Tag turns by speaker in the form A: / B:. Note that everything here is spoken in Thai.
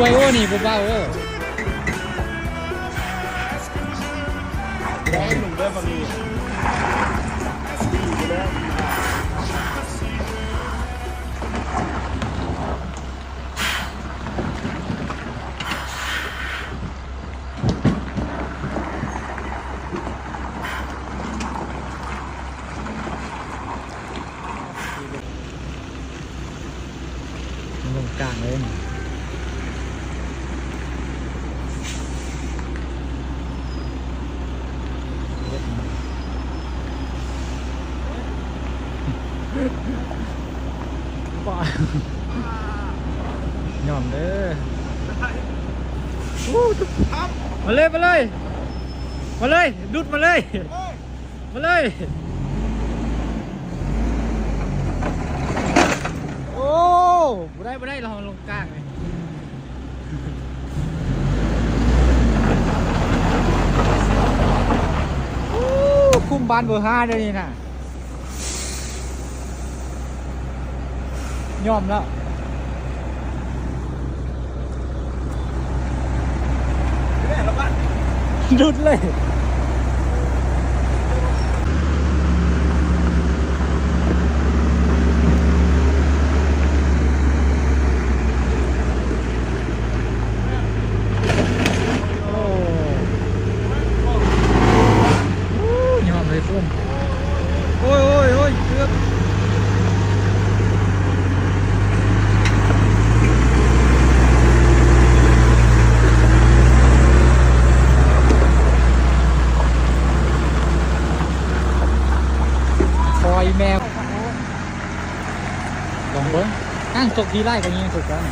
A: วยโอ้นี่เบาๆโอ้
B: แรงหนุ่มได้บางที
A: ลงกลางเลยป้ายอมเด้อมาเลยมาเลยมาเลยดุดมาเลยมาเลยโอ้บ่ได้เราลงกลางเลยคุ้มบานเบอร์ 5เดี๋ยวนี้น่ะยอมแล้วดุดเลยยอมเลยพุ่มโอ้ยเกือบคอยแมวลองเบิ้งนั่งจกทีไล่กันยังถูกแล้ว